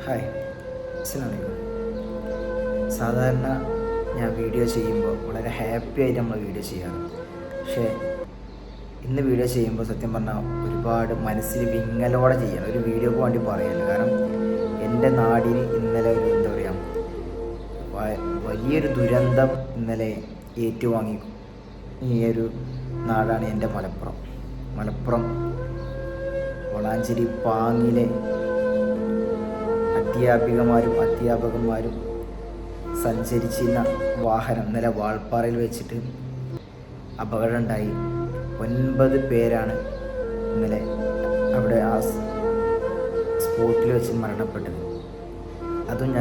Hi, അസ്സലാമു അലൈക്കും. സാധാരണ ഞാൻ വീഡിയോ ചെയ്യുമ്പോൾ വളരെ ഹാപ്പി ആയിട്ട് നമ്മൾ വീഡിയോ ചെയ്യാറ്. പക്ഷേ ഇന്ന് വീഡിയോ ചെയ്യുമ്പോൾ സത്യം പറഞ്ഞാൽ ഒരുപാട് മനസ്സിൽ വിങ്ങലോടെ ചെയ്യണം. ഒരു വീഡിയോക്ക് വേണ്ടി പറയല്ല. കാരണം എൻ്റെ നാടിന് ഇന്നലെ ഒരു എന്താ പറയുക വലിയൊരു ദുരന്തം ഇന്നലെ ഏറ്റുവാങ്ങി ഈ ഒരു നാടാണ് എൻ്റെ മലപ്പുറം വളാഞ്ചേരി പാങ്ങിലെ അധ്യാപകന്മാരും സഞ്ചരിച്ചിരുന്ന വാഹനം ഇന്നലെ വാൾപ്പാറയിൽ വെച്ചിട്ട് അപകടമുണ്ടായി. 9 പേരാണ് ഇന്നലെ അവിടെ ആ സ്പോട്ടിൽ വെച്ച് മരണപ്പെട്ടത്. അതും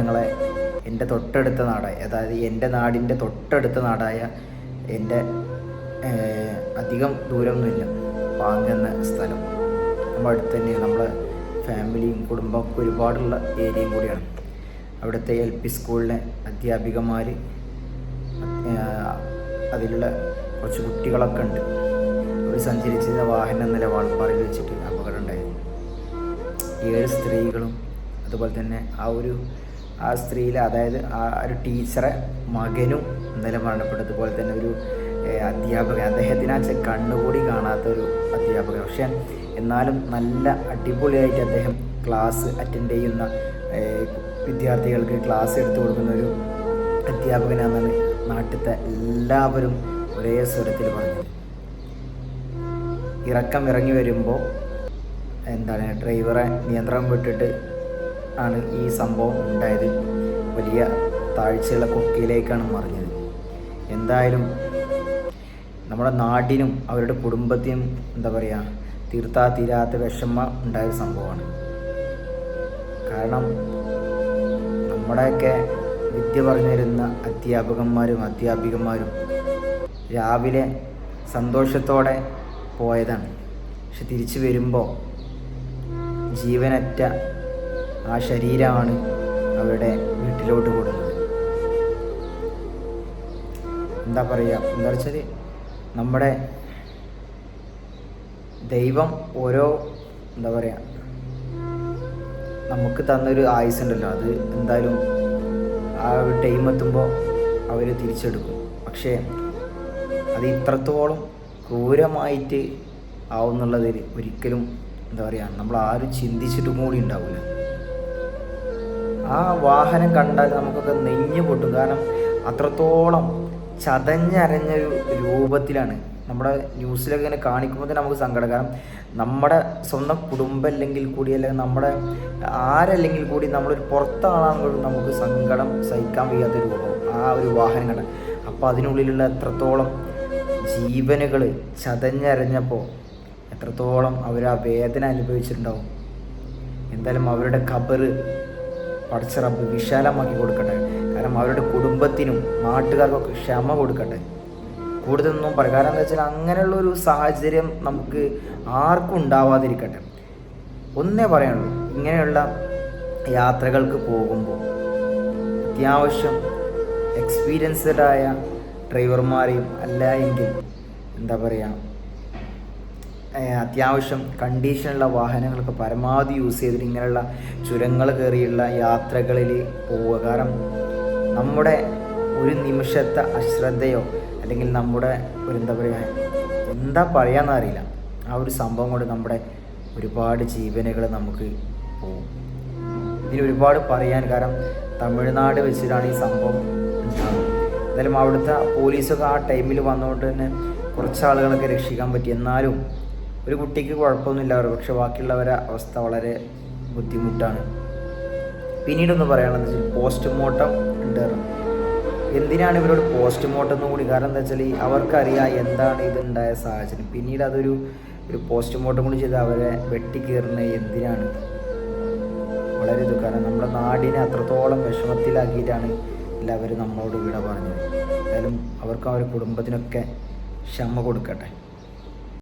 എൻ്റെ തൊട്ടടുത്ത നാടായ, അതായത് എൻ്റെ നാടിൻ്റെ തൊട്ടടുത്ത നാടായ എൻ്റെ അധികം ദൂരമൊന്നുമില്ല, പാങ്ങെന്ന സ്ഥലം നമ്മുടെ അടുത്ത് തന്നെയാണ്. നമ്മളെ ഫാമിലിയും കുടുംബമൊക്കെ ഒരുപാടുള്ള ഏരിയയും കൂടിയാണ്. അവിടുത്തെ LP സ്കൂളിലെ അധ്യാപികമാർ, അതിലുള്ള കുറച്ച് കുട്ടികളൊക്കെ ഉണ്ട്. അവർ സഞ്ചരിച്ചിരുന്ന വാഹനം ഇന്നലെ വാൾപ്പാറയിൽ വെച്ചിട്ട് അപകടം ഉണ്ടായിരുന്നു. 7 സ്ത്രീകളും അതുപോലെ തന്നെ ആ സ്ത്രീയിലെ, അതായത് ആ ഒരു ടീച്ചറെ മകനും ഇന്നലെ മരണപ്പെട്ടു. അതുപോലെ തന്നെ ഒരു അധ്യാപകൻ, അദ്ദേഹത്തിന് കണ്ണുകൂടി കാണാത്തൊരു അധ്യാപകൻ. പക്ഷേ എന്നാലും നല്ല അടിപൊളിയായിട്ട് അദ്ദേഹം ക്ലാസ് അറ്റൻഡ് ചെയ്യുന്ന, വിദ്യാർത്ഥികൾക്ക് ക്ലാസ് എടുത്തു കൊടുക്കുന്ന ഒരു അധ്യാപകനാണെന്നാണ് നാട്ടിലത്തെ എല്ലാവരും ഒരേ സ്വരത്തിൽ പറഞ്ഞത്. ഇറങ്ങി വരുമ്പോൾ ഡ്രൈവറെ നിയന്ത്രണം വിട്ടിട്ട് ആണ് ഈ സംഭവം ഉണ്ടായത്. വലിയ താഴ്ചയുള്ള കൊക്കയിലേക്കാണ് മറിഞ്ഞത്. എന്തായാലും നമ്മുടെ നാടിനും അവരുടെ കുടുംബത്തിനും തീരാത്ത വിഷമം ഉണ്ടായ സംഭവമാണ്. കാരണം നമ്മുടെയൊക്കെ വിദ്യ പറഞ്ഞു തരുന്ന അധ്യാപികമാരും രാവിലെ സന്തോഷത്തോടെ പോയതാണ്. പക്ഷെ തിരിച്ചു വരുമ്പോൾ ജീവനറ്റ ആ ശരീരമാണ് അവരുടെ വീട്ടിലോട്ട് കൊടുക്കുന്നത്. എന്താ വെച്ചാൽ നമ്മുടെ ദൈവം ഓരോ നമുക്ക് തന്നൊരു ആയുസ്സുണ്ടല്ലോ, അത് എന്തായാലും ആ ഒരു ടൈം എത്തുമ്പോൾ അവർ തിരിച്ചെടുക്കും. പക്ഷേ അത് ഇത്രത്തോളം ക്രൂരമായിട്ട് ആവുന്നുള്ളതിൽ ഒരിക്കലും നമ്മൾ ആരും ചിന്തിച്ചിട്ടും കൂടി ഉണ്ടാവില്ല. ആ വാഹനം കണ്ടാൽ നമുക്കൊക്കെ നെഞ്ഞു പൊട്ടും. കാരണം അത്രത്തോളം ചതഞ്ഞരഞ്ഞൊരു രൂപത്തിലാണ്. നമ്മുടെ ന്യൂസിലൊക്കെ ഇങ്ങനെ കാണിക്കുമ്പോൾ തന്നെ നമുക്ക് സങ്കടം. കാരണം നമ്മുടെ സ്വന്തം കുടുംബം അല്ലെങ്കിൽ കൂടി, അല്ലെങ്കിൽ നമ്മുടെ ആരല്ലെങ്കിൽ കൂടി നമ്മളൊരു പുറത്താണെങ്കിലും നമുക്ക് സങ്കടം സഹിക്കാൻ വയ്യാത്ത രൂപം ആ ഒരു വാഹനം കണ്ട. അപ്പോൾ അതിനുള്ളിലുള്ള എത്രത്തോളം ജീവനുകൾ ചതഞ്ഞരഞ്ഞപ്പോൾ എത്രത്തോളം അവർ ആ വേദന അനുഭവിച്ചിട്ടുണ്ടാവും. എന്തായാലും അവരുടെ ഖബറ് പടച്ച റബ്ബ് വിശാലമാക്കി കൊടുക്കട്ടെ. കാരണം അവരുടെ കുടുംബത്തിനും നാട്ടുകാർക്കൊക്കെ ക്ഷമ കൊടുക്കട്ടെ. കൂടുതലൊന്നും പറയും. കാരണം എന്താ വെച്ചാൽ അങ്ങനെയുള്ളൊരു സാഹചര്യം നമുക്ക് ആർക്കും ഉണ്ടാവാതിരിക്കട്ടെ. ഒന്നേ പറയാനുള്ളൂ, ഇങ്ങനെയുള്ള യാത്രകൾക്ക് പോകുമ്പോൾ അത്യാവശ്യം എക്സ്പീരിയൻസ്ഡായ ഡ്രൈവർമാരെയും അല്ല എങ്കിൽ അത്യാവശ്യം കണ്ടീഷനുള്ള വാഹനങ്ങളൊക്കെ പരമാവധി യൂസ് ചെയ്തിട്ട് ഇങ്ങനെയുള്ള ചുരങ്ങൾ കയറിയുള്ള യാത്രകളിൽ പോവുക. കാരണം നമ്മുടെ ഒരു നിമിഷത്തെ അശ്രദ്ധയോ അല്ലെങ്കിൽ നമ്മുടെ ഒരു എന്താ പറയാന്നറിയില്ല, ആ ഒരു സംഭവം കൊണ്ട് നമ്മുടെ ഒരുപാട് ജീവനുകൾ നമുക്ക് പോകും. ഇതിന് ഒരുപാട് പറയാൻ, കാരണം തമിഴ്നാട് വെച്ചിട്ടാണ് ഈ സംഭവം ഉണ്ടാകുന്നത്. എന്തായാലും അവിടുത്തെ പോലീസൊക്കെ ആ ടൈമിൽ വന്നുകൊണ്ട് തന്നെ കുറച്ച് ആളുകളൊക്കെ രക്ഷിക്കാൻ പറ്റി. എന്നാലും ഒരു കുട്ടിക്ക് കുഴപ്പമൊന്നുമില്ല അവർ, പക്ഷെ ബാക്കിയുള്ളവരുടെ അവസ്ഥ വളരെ ബുദ്ധിമുട്ടാണ്. പിന്നീടൊന്ന് പറയാനുള്ളത് വെച്ചാൽ പോസ്റ്റ്മോർട്ടം ഉണ്ട്. എന്തിനാണ് ഇവരോട് പോസ്റ്റ്മോർട്ടം എന്നും കൂടി? കാരണം എന്താ വെച്ചാൽ അവർക്കറിയാം എന്താണ് ഇതുണ്ടായ സാഹചര്യം. പിന്നീട് അതൊരു പോസ്റ്റ്മോർട്ടം കൂടി ചെയ്ത് അവരെ വെട്ടിക്കീറുന്നത് എന്തിനാണ്? വളരെ കാരണം നമ്മുടെ നാടിനെ അത്രത്തോളം വിഷമത്തിലാക്കിയിട്ടാണ് എല്ലാവരും നമ്മളോട് വിട പറഞ്ഞത്. എന്തായാലും അവർക്കും അവരുടെ കുടുംബത്തിനൊക്കെ ക്ഷമ കൊടുക്കട്ടെ.